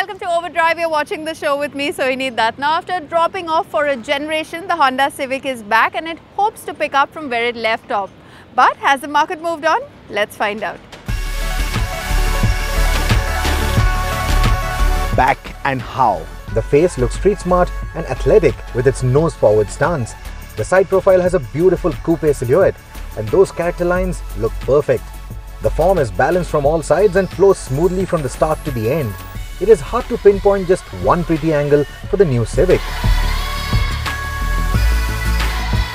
welcome to Overdrive. You're watching the show with me, so you need that. Now, after dropping off for a generation, the Honda Civic is back and it hopes to pick up from where it left off. But has the market moved on? Let's find out. Back and how. The face looks street smart and athletic with its nose forward stance. The side profile has a beautiful coupe silhouette and those character lines look perfect. The form is balanced from all sides and flows smoothly from the start to the end. It is hard to pinpoint just one pretty angle for the new Civic.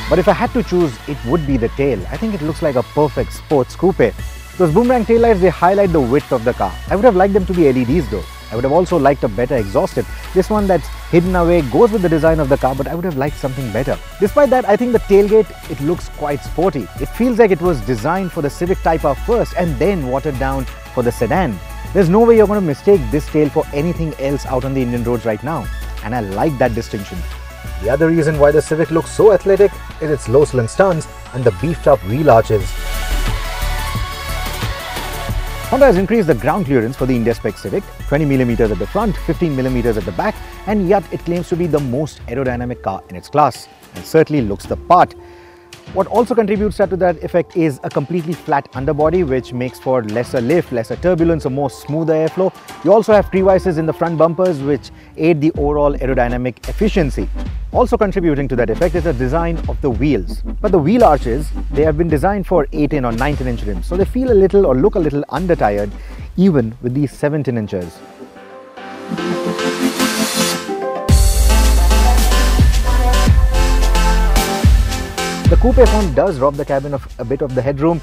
But if I had to choose, it would be the tail. I think it looks like a perfect sports coupe. Those boomerang taillights, they highlight the width of the car. I would have liked them to be LEDs though. I would have also liked a better exhaust tip. This one that's hidden away goes with the design of the car, but I would have liked something better. Despite that, I think the tailgate, it looks quite sporty. It feels like it was designed for the Civic Type R first and then watered down for the sedan. There's no way you're going to mistake this tail for anything else out on the Indian roads right now. And I like that distinction. The other reason why the Civic looks so athletic is its low slant stance and the beefed up wheel arches. Honda has increased the ground clearance for the India spec Civic, 20mm at the front, 15mm at the back, and yet it claims to be the most aerodynamic car in its class and certainly looks the part. What also contributes to that effect is a completely flat underbody, which makes for lesser lift, lesser turbulence, a more smoother airflow. You also have pre-vices in the front bumpers which aid the overall aerodynamic efficiency. Also contributing to that effect is the design of the wheels. But the wheel arches, they have been designed for 18 or 19-inch rims, so they feel a little or look a little under-tired even with these 17-inches. The coupe form does rob the cabin of a bit of the headroom,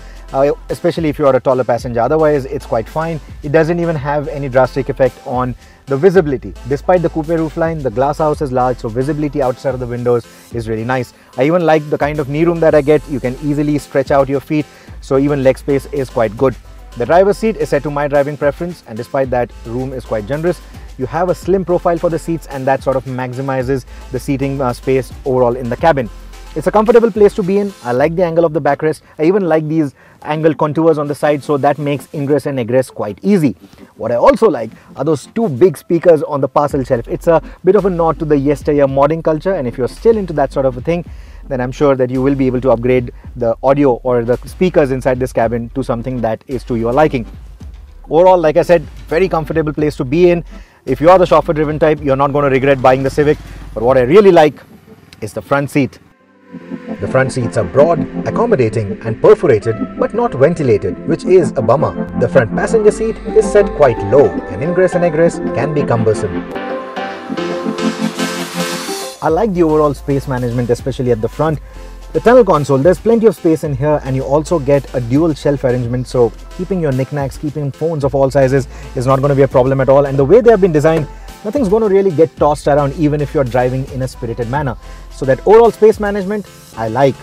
especially if you are a taller passenger. Otherwise, it's quite fine. It doesn't even have any drastic effect on the visibility. Despite the coupe roofline, the glass house is large, so visibility outside of the windows is really nice. I even like the kind of knee room that I get. You can easily stretch out your feet, so even leg space is quite good. The driver's seat is set to my driving preference, and despite that, room is quite generous. You have a slim profile for the seats, and that sort of maximizes the seating space overall in the cabin. It's a comfortable place to be in. I like the angle of the backrest. I even like these angled contours on the side, so that makes ingress and egress quite easy. What I also like are those two big speakers on the parcel shelf. It's a bit of a nod to the yesteryear modding culture, and if you're still into that sort of a thing, then I'm sure that you will be able to upgrade the audio or the speakers inside this cabin to something that is to your liking. Overall, like I said, very comfortable place to be in. If you are the chauffeur driven type, you're not going to regret buying the Civic. But what I really like is the front seat. The front seats are broad, accommodating and perforated but not ventilated, which is a bummer. The front passenger seat is set quite low and ingress and egress can be cumbersome. I like the overall space management, especially at the front. The tunnel console, there's plenty of space in here, and you also get a dual shelf arrangement, so keeping your knickknacks, keeping phones of all sizes is not going to be a problem at all. And the way they have been designed, nothing's going to really get tossed around even if you're driving in a spirited manner. So that overall space management, I like.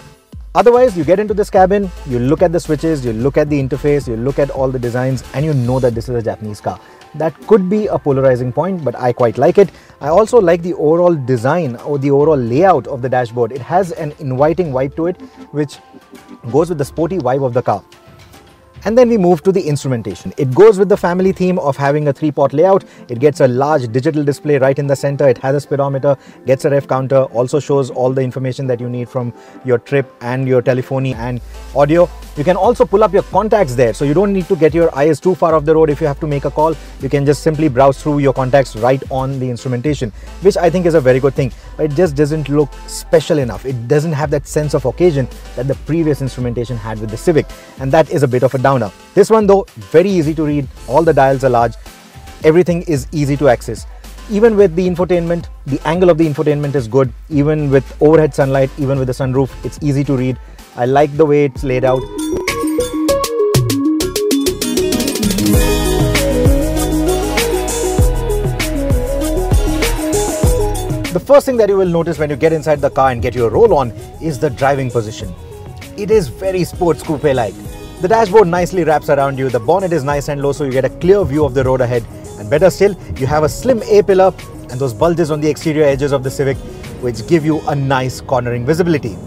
Otherwise, you get into this cabin, you look at the switches, you look at the interface, you look at all the designs, and you know that this is a Japanese car. That could be a polarizing point, but I quite like it. I also like the overall design or the overall layout of the dashboard. It has an inviting vibe to it, which goes with the sporty vibe of the car. And then we move to the instrumentation. It goes with the family theme of having a 3-pot layout. It gets a large digital display right in the center. It has a speedometer, gets a ref counter, also shows all the information that you need from your trip and your telephony and audio. You can also pull up your contacts there, so you don't need to get your eyes too far off the road if you have to make a call. You can just simply browse through your contacts right on the instrumentation, which I think is a very good thing. But it just doesn't look special enough. It doesn't have that sense of occasion that the previous instrumentation had with the Civic, and that is a bit of a downer. This one though, very easy to read. All the dials are large. Everything is easy to access. Even with the infotainment, the angle of the infotainment is good. Even with overhead sunlight, even with the sunroof, it's easy to read. I like the way it's laid out. The first thing that you will notice when you get inside the car and get your roll on is the driving position. It is very sports coupe-like. The dashboard nicely wraps around you, the bonnet is nice and low so you get a clear view of the road ahead, and better still, you have a slim A-pillar and those bulges on the exterior edges of the Civic which give you a nice cornering visibility.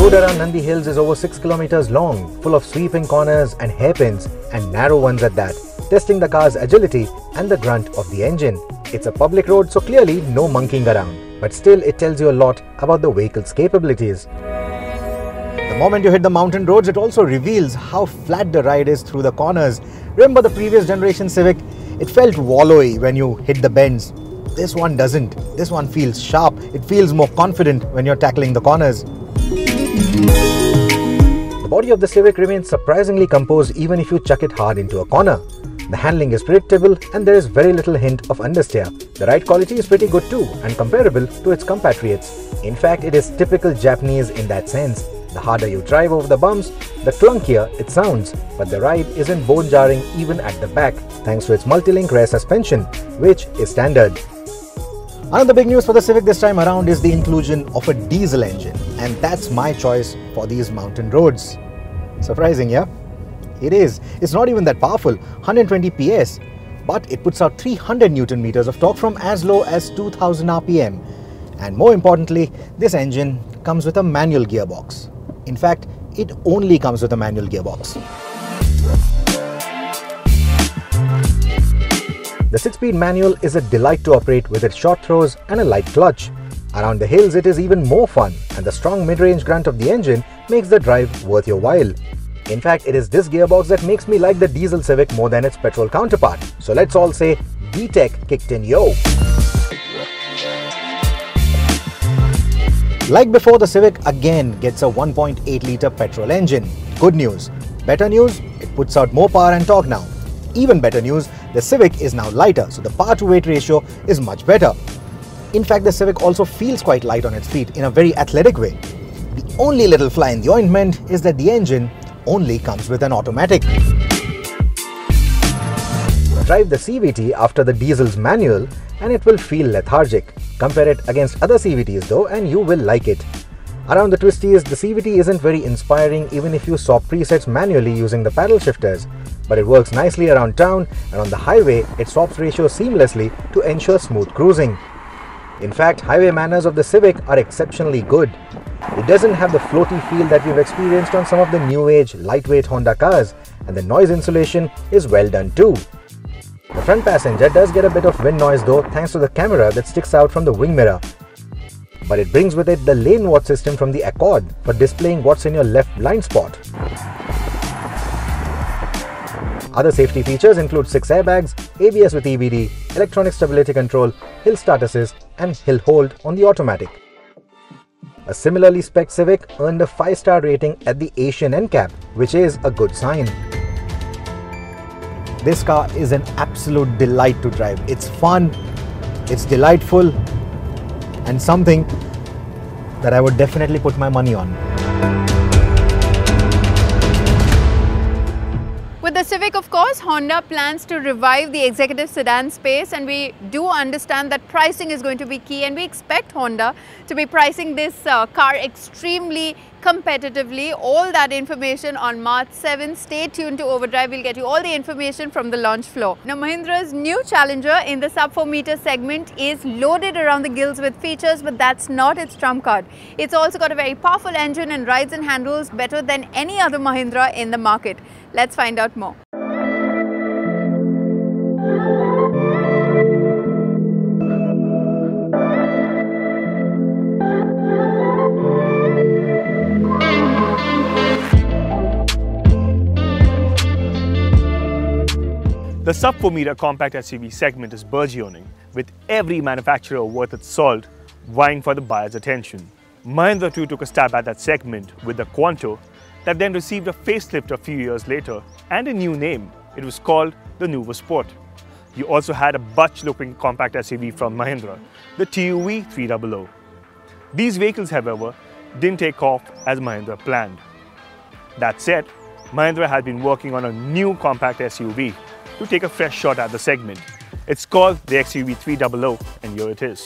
road around Nandi Hills is over 6 kilometers long, full of sweeping corners and hairpins, and narrow ones at that, testing the car's agility and the grunt of the engine. It's a public road, so clearly no monkeying around, but still it tells you a lot about the vehicle's capabilities. The moment you hit the mountain roads, it also reveals how flat the ride is through the corners. Remember the previous generation Civic? It felt wallowy when you hit the bends. This one doesn't. This one feels sharp. It feels more confident when you're tackling the corners. The body of the Civic remains surprisingly composed even if you chuck it hard into a corner. The handling is predictable and there is very little hint of understeer. The ride quality is pretty good too and comparable to its compatriots. In fact, it is typical Japanese in that sense. The harder you drive over the bumps, the clunkier it sounds, but the ride isn't bone-jarring even at the back thanks to its Multilink rear suspension, which is standard. Another big news for the Civic this time around is the inclusion of a diesel engine, and that's my choice for these mountain roads. Surprising, yeah? It is. It's not even that powerful, 120 PS, but it puts out 300 Newton meters of torque from as low as 2000 RPM. And more importantly, this engine comes with a manual gearbox. In fact, it only comes with a manual gearbox. The 6-speed manual is a delight to operate with its short throws and a light clutch. Around the hills it is even more fun, and the strong mid-range grunt of the engine makes the drive worth your while. In fact, it is this gearbox that makes me like the diesel Civic more than its petrol counterpart. So let's all say i-VTEC kicked in yo! Like before, the Civic again gets a 1.8 litre petrol engine. Good news. Better news, it puts out more power and torque now. Even better news, the Civic is now lighter, so the power to weight ratio is much better. In fact, the Civic also feels quite light on its feet in a very athletic way. The only little fly in the ointment is that the engine only comes with an automatic. Drive the CVT after the diesel's manual and it will feel lethargic. Compare it against other CVTs though and you will like it. Around the twisties, the CVT isn't very inspiring even if you swap presets manually using the paddle shifters. But it works nicely around town, and on the highway it swaps ratios seamlessly to ensure smooth cruising. In fact, highway manners of the Civic are exceptionally good. It doesn't have the floaty feel that we've experienced on some of the new age lightweight Honda cars, and the noise insulation is well done too. The front passenger does get a bit of wind noise though thanks to the camera that sticks out from the wing mirror. But it brings with it the lane watch system from the Accord for displaying what's in your left blind spot. Other safety features include 6 airbags, ABS with EBD, electronic stability control, hill start assist and hill hold on the automatic. A similarly spec'd Civic earned a 5-star rating at the Asian NCAP, which is a good sign. This car is an absolute delight to drive. It's fun, it's delightful, and something that I would definitely put my money on. With the Civic, of course, Honda plans to revive the executive sedan space, and we do understand that pricing is going to be key, and we expect Honda to be pricing this car extremely competitively. All that information on March 7. Stay tuned to Overdrive. We'll get you all the information from the launch floor. Now, Mahindra's new challenger in the sub 4 meter segment is loaded around the gills with features, but that's not its trump card. It's also got a very powerful engine and rides and handles better than any other Mahindra in the market. Let's find out more. The sub 4 meter compact SUV segment is burgeoning, with every manufacturer worth its salt vying for the buyer's attention. Mahindra too took a stab at that segment with the Quanto, that then received a facelift a few years later and a new name. It was called the Nuvo Sport. You also had a butch-looking compact SUV from Mahindra, the TUV 300. These vehicles, however, didn't take off as Mahindra planned. That said, Mahindra had been working on a new compact SUV to take a fresh shot at the segment. It's called the XUV 300, and here it is.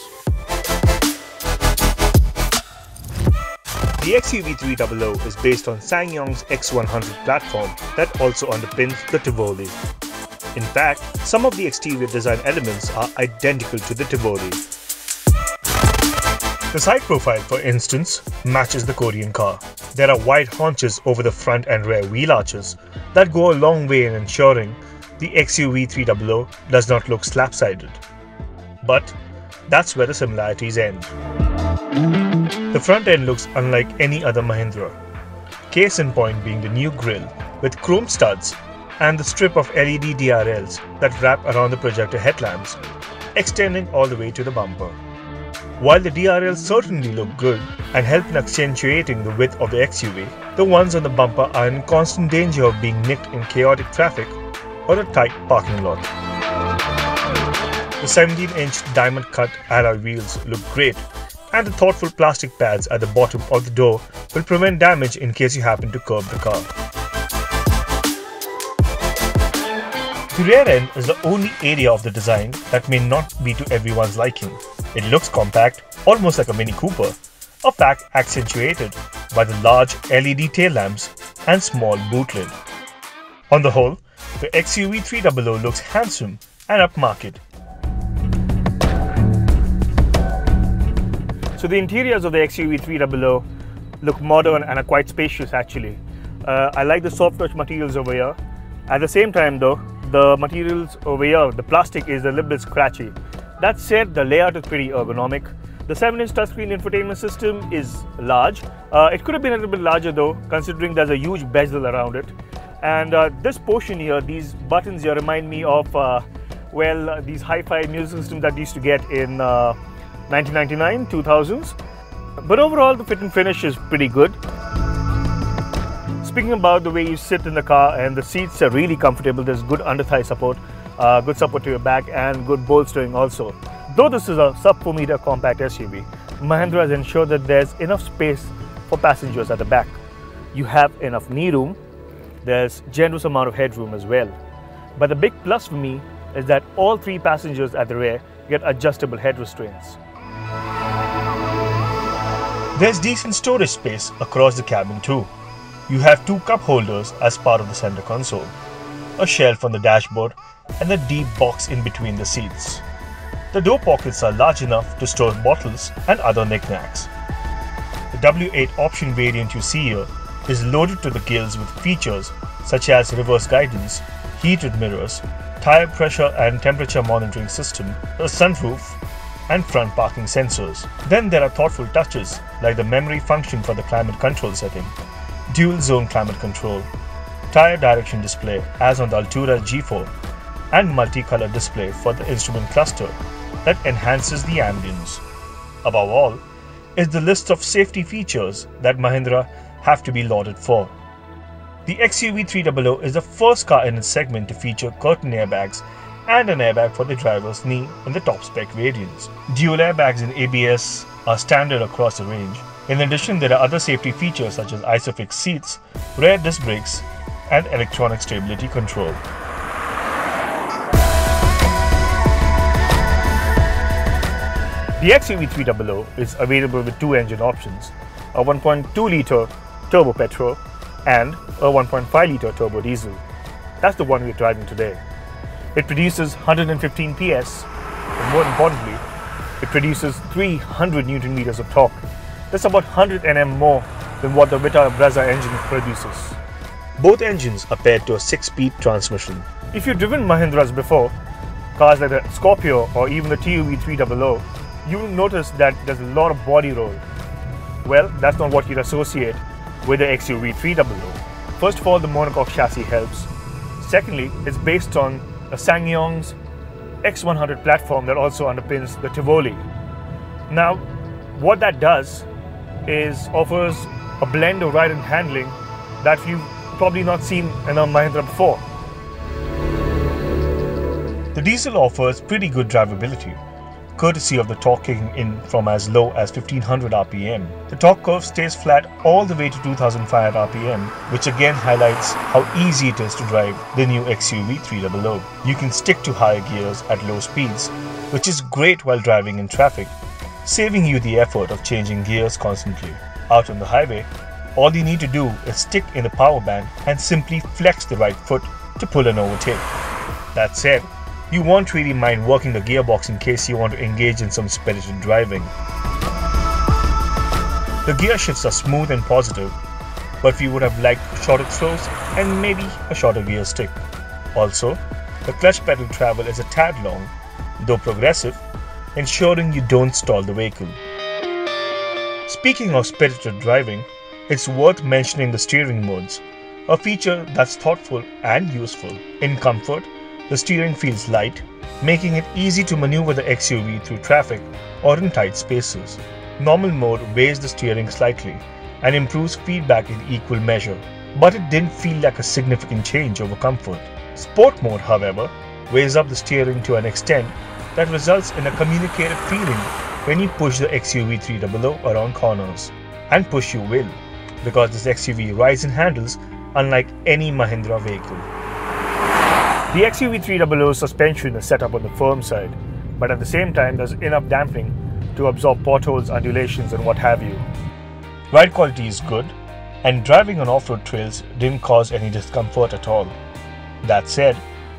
The XUV 300 is based on SsangYong's X100 platform that also underpins the Tivoli. In fact, some of the exterior design elements are identical to the Tivoli. The side profile, for instance, matches the Korean car. There are wide haunches over the front and rear wheel arches that go a long way in ensuring the XUV 300 does not look slap-sided. But that's where the similarities end. The front end looks unlike any other Mahindra. Case in point being the new grille with chrome studs and the strip of LED DRLs that wrap around the projector headlamps, extending all the way to the bumper. While the DRLs certainly look good and help in accentuating the width of the XUV, the ones on the bumper are in constant danger of being nicked in chaotic traffic or a tight parking lot. The 17-inch diamond-cut alloy wheels look great, and the thoughtful plastic pads at the bottom of the door will prevent damage in case you happen to curb the car. The rear end is the only area of the design that may not be to everyone's liking. It looks compact, almost like a Mini Cooper, a fact accentuated by the large LED tail lamps and small boot lid. On the whole, the XUV 300 looks handsome and upmarket. So the interiors of the XUV 300 look modern and are quite spacious actually. I like the soft touch materials over here. At the same time though, the materials over here, the plastic is a little bit scratchy. That said, the layout is pretty ergonomic. The 7-inch touchscreen infotainment system is large. It could have been a little bit larger though, considering there's a huge bezel around it. And this portion here, these buttons here remind me of, these hi-fi music systems that you used to get in 1999, 2000s. But overall, the fit and finish is pretty good. Speaking about the way you sit in the car, and the seats are really comfortable. There's good under-thigh support, good support to your back, and good bolstering also. Though this is a sub-4 meter compact SUV, Mahindra has ensured that there's enough space for passengers at the back. You have enough knee room. There's generous amount of headroom as well. But the big plus for me is that all 3 passengers at the rear get adjustable head restraints. There's decent storage space across the cabin too. You have 2 cup holders as part of the center console, a shelf on the dashboard, and a deep box in between the seats. The door pockets are large enough to store bottles and other knickknacks. The W8 option variant you see here is loaded to the gills with features such as reverse guidance, heated mirrors, tire pressure and temperature monitoring system, a sunroof, and front parking sensors. Then there are thoughtful touches like the memory function for the climate control setting, dual zone climate control, tire direction display as on the Altura G4, and multicolor display for the instrument cluster that enhances the ambience. Above all is the list of safety features that Mahindra have to be lauded for. The XUV 300 is the first car in its segment to feature curtain airbags and an airbag for the driver's knee in the top spec variants. Dual airbags and ABS are standard across the range. In addition, there are other safety features such as ISOFIX seats, rear disc brakes, and electronic stability control. The XUV 300 is available with 2 engine options, a 1.2 litre turbo petrol and a 1.5 litre turbo diesel. That's the one we're driving today. It produces 115 PS, and more importantly, it produces 300 Newton meters of torque. That's about 100 Nm more than what the Vita Brezza engine produces. Both engines are paired to a 6-speed transmission. If you've driven Mahindras before, cars like the Scorpio or even the TUV 300, you will notice that there's a lot of body roll. Well, that's not what you'd associate with the XUV 300. First of all, the monocoque chassis helps. Secondly, it's based on a SsangYong's X100 platform that also underpins the Tivoli. Now, what that does is offers a blend of ride and handling that you've probably not seen in a Mahindra before. The diesel offers pretty good drivability, courtesy of the torque kicking in from as low as 1500 RPM. The torque curve stays flat all the way to 2500 RPM, which again highlights how easy it is to drive the new XUV 300. You can stick to higher gears at low speeds, which is great while driving in traffic, saving you the effort of changing gears constantly. Out on the highway, all you need to do is stick in the power band and simply flex the right foot to pull an overtake. That said, you won't really mind working the gearbox in case you want to engage in some spirited driving. The gear shifts are smooth and positive, but we would have liked shorter throws and maybe a shorter gear stick. Also, the clutch pedal travel is a tad long, though progressive, ensuring you don't stall the vehicle. Speaking of spirited driving, it's worth mentioning the steering modes, a feature that's thoughtful and useful. In comfort, the steering feels light, making it easy to maneuver the XUV through traffic or in tight spaces. Normal mode weighs the steering slightly and improves feedback in equal measure, but it didn't feel like a significant change over comfort. Sport mode, however, weighs up the steering to an extent that results in a communicative feeling when you push the XUV 300 around corners. And push you will, because this XUV rides and handles unlike any Mahindra vehicle. The XUV 300's suspension is set up on the firm side, but at the same time there's enough damping to absorb potholes, undulations and what have you. Ride quality is good, and driving on off-road trails didn't cause any discomfort at all. That said,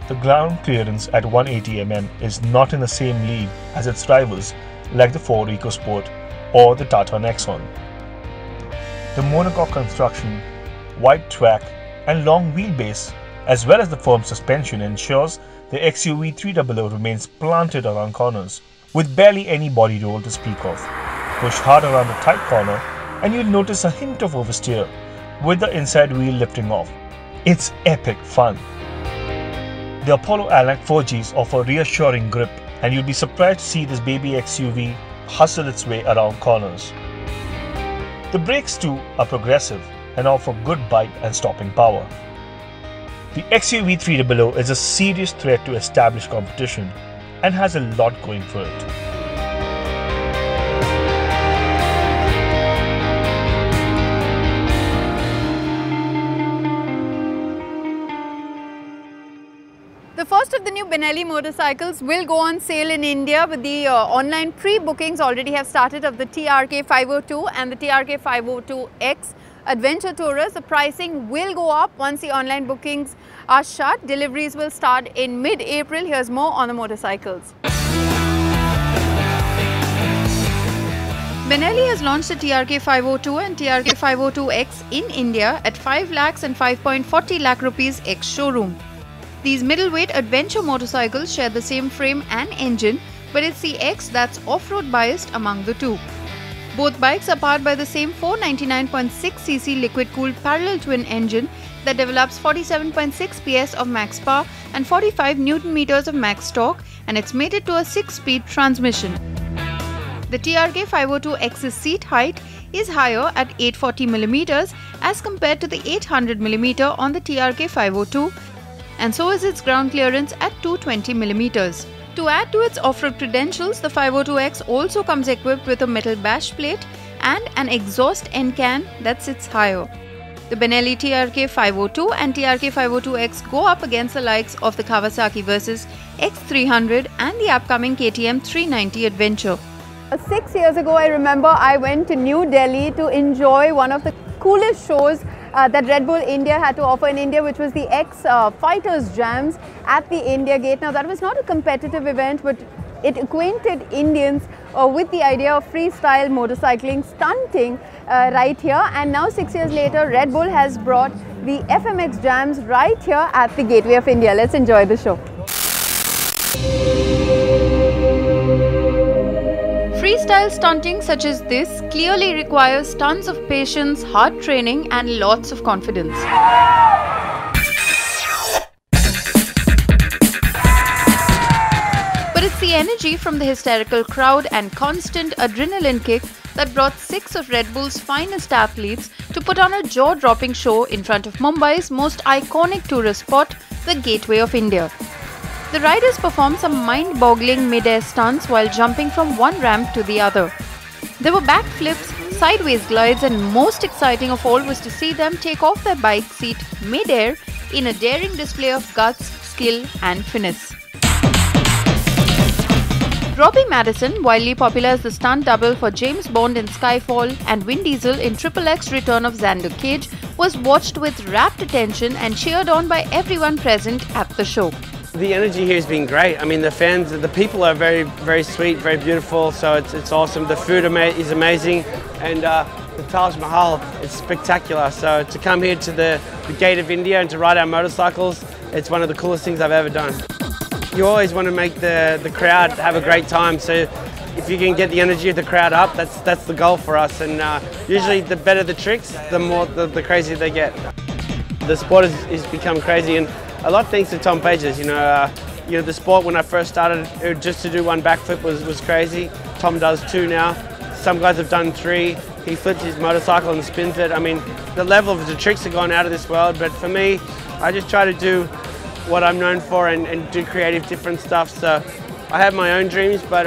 the ground clearance at 180 mm is not in the same league as its rivals like the Ford EcoSport or the Tata Nexon. The monocoque construction, wide track and long wheelbase as well as the firm suspension ensures the XUV 300 remains planted around corners with barely any body roll to speak of. Push hard around the tight corner and you'll notice a hint of oversteer with the inside wheel lifting off. It's epic fun. The Apollo Alak 4Gs offer reassuring grip, and you'll be surprised to see this baby XUV hustle its way around corners. The brakes too are progressive and offer good bite and stopping power. The XUV 300 is a serious threat to established competition and has a lot going for it. The first of the new Benelli motorcycles will go on sale in India, with the online pre-bookings already have started of the TRK 502 and the TRK 502X Adventure Tourers. The pricing will go up once the online bookings are shut. Deliveries will start in mid-April. Here's more on the motorcycles. Benelli has launched the TRK 502 and TRK 502X in India at 5 lakhs and 5.40 lakh rupees ex-showroom. These middleweight adventure motorcycles share the same frame and engine, but it's the X that's off-road biased among the two. Both bikes are powered by the same 499.6cc liquid-cooled parallel twin engine that develops 47.6 PS of max power and 45 Nm of max torque, and it's mated to a 6-speed transmission. The TRK 502X's seat height is higher at 840mm as compared to the 800mm on the TRK 502, and so is its ground clearance at 220mm. To add to its off-road credentials, the 502X also comes equipped with a metal bash plate and an exhaust end can that sits higher. The Benelli TRK 502 and TRK 502X go up against the likes of the Kawasaki Versys X300 and the upcoming KTM 390 Adventure. 6 years ago, I remember I went to New Delhi to enjoy one of the coolest shows that Red Bull India had to offer in India, which was the X-Fighters Jams at the India Gate. Now, that was not a competitive event, but it acquainted Indians with the idea of freestyle motorcycling, stunting right here. And now 6 years later, Red Bull has brought the FMX Jams right here at the Gateway of India. Let's enjoy the show. Freestyle stunting such as this clearly requires tons of patience, hard training and lots of confidence. But it's the energy from the hysterical crowd and constant adrenaline kick that brought 6 of Red Bull's finest athletes to put on a jaw-dropping show in front of Mumbai's most iconic tourist spot, the Gateway of India. The riders performed some mind-boggling mid-air stunts while jumping from one ramp to the other. There were backflips, sideways glides, and most exciting of all was to see them take off their bike seat mid-air in a daring display of guts, skill and finesse. Robbie Maddison, widely popular as the stunt double for James Bond in Skyfall and Vin Diesel in XXX Return of Xander Cage, was watched with rapt attention and cheered on by everyone present at the show. The energy here has been great. I mean, the fans, the people are very, very sweet, very beautiful. So it's awesome. The food is amazing, and the Taj Mahal. It's spectacular. So to come here to the gate of India and to ride our motorcycles, it's one of the coolest things I've ever done. You always want to make the crowd have a great time. So if you can get the energy of the crowd up, that's the goal for us. And usually the better the tricks, the crazier they get. The sport has become crazy, and a lot thanks to Tom Pages. You know, the sport when I first started, just to do one backflip was crazy. Tom does 2 now. Some guys have done 3. He flips his motorcycle and spins it. I mean, the level of the tricks have gone out of this world, but for me, I just try to do what I'm known for and do creative different stuff. So I have my own dreams, but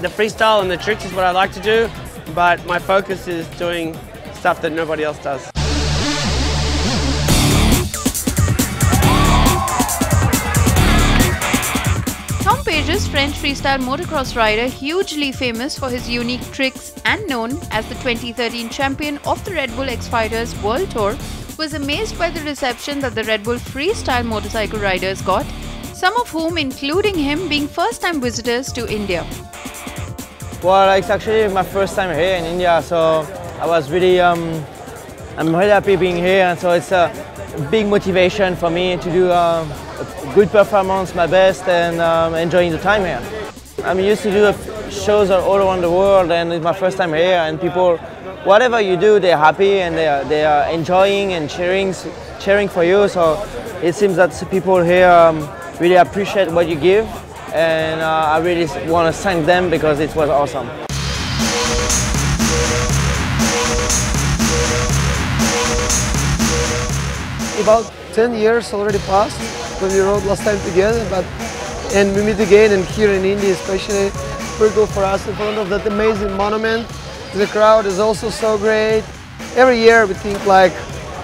the freestyle and the tricks is what I like to do, but my focus is doing stuff that nobody else does. Tom Page's French freestyle motocross rider, hugely famous for his unique tricks and known as the 2013 champion of the Red Bull X Fighters World Tour, was amazed by the reception that the Red Bull freestyle motorcycle riders got, some of whom, including him, being first-time visitors to India. Well, it's actually my first time here in India, so I was really, I'm really happy being here, and so it's a big motivation for me to do a good performance, my best, and enjoying the time here. I'm used to do shows all around the world, and it's my first time here, and people, whatever you do, they're happy and they are enjoying and cheering for you. So it seems that people here really appreciate what you give, and I really want to thank them because it was awesome. About 10 years already passed when we rode last time together, and we meet again, and here in India especially, pretty cool for us in front of that amazing monument. The crowd is also so great. Every year we think like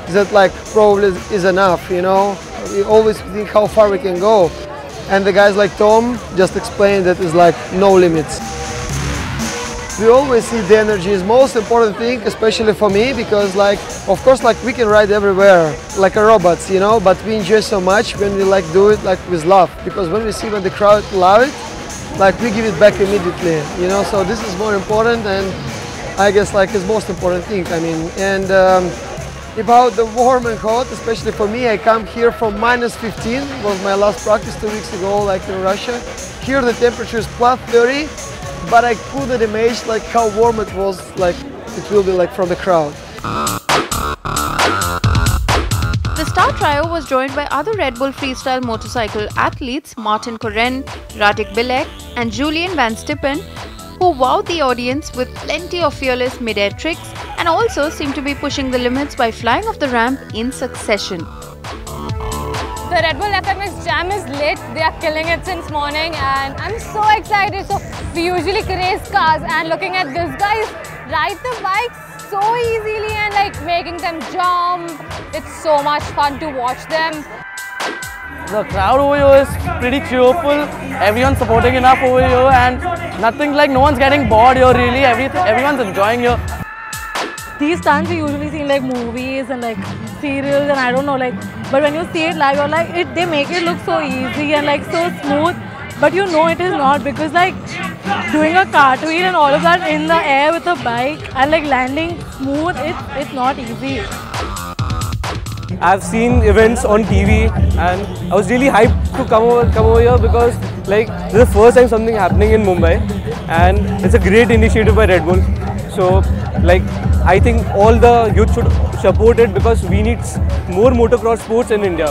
that probably is enough, you know. We always think how far we can go, and the guys like Tom just explained that is like no limits. We always see the energy is most important thing, especially for me, because of course we can ride everywhere like a robots, you know, but we enjoy so much when we do it with love, because when we see when the crowd love it, we give it back immediately, you know. So this is more important, and I guess it's most important thing. I mean, and about the warm and hot, especially for me, I come here from -15, was my last practice 2 weeks ago, in Russia. Here the temperature is +30. But I couldn't imagine how warm it was, it will be from the crowd. The star trio was joined by other Red Bull freestyle motorcycle athletes Martin Koren, Radek Bilek and Julian Van Stippen, who wowed the audience with plenty of fearless mid-air tricks and also seemed to be pushing the limits by flying off the ramp in succession. The Red Bull FMX Jam is lit. They are killing it since morning, and I'm so excited. So we usually race cars, and looking at these guys ride the bikes so easily and making them jump. It's so much fun to watch them. The crowd over here is pretty cheerful. Everyone's supporting enough over here, and nothing no one's getting bored here really. Everyone's enjoying here. These stunts you usually see in movies and serials, and I don't know, but when you see it live, you're they make it look so easy and so smooth, but you know it is not, because doing a cartwheel and all of that in the air with a bike and landing smooth, it's not easy. I've seen events on TV, and I was really hyped to come over here because this is the first time something happening in Mumbai, and it's a great initiative by Red Bull. So I think all the youth should support it, because we need more motocross sports in India.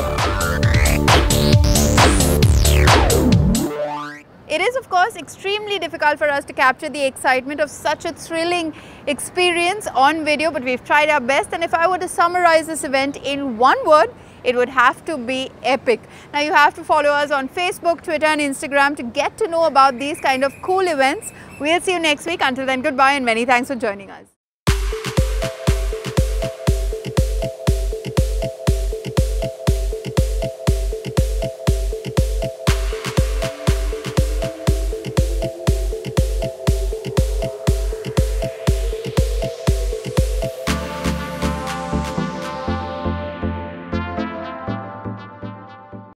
It is of course extremely difficult for us to capture the excitement of such a thrilling experience on video, but we've tried our best, and if I were to summarize this event in one word, it would have to be epic. Now you have to follow us on Facebook, Twitter and Instagram to get to know about these kind of cool events. We'll see you next week. Until then, goodbye and many thanks for joining us.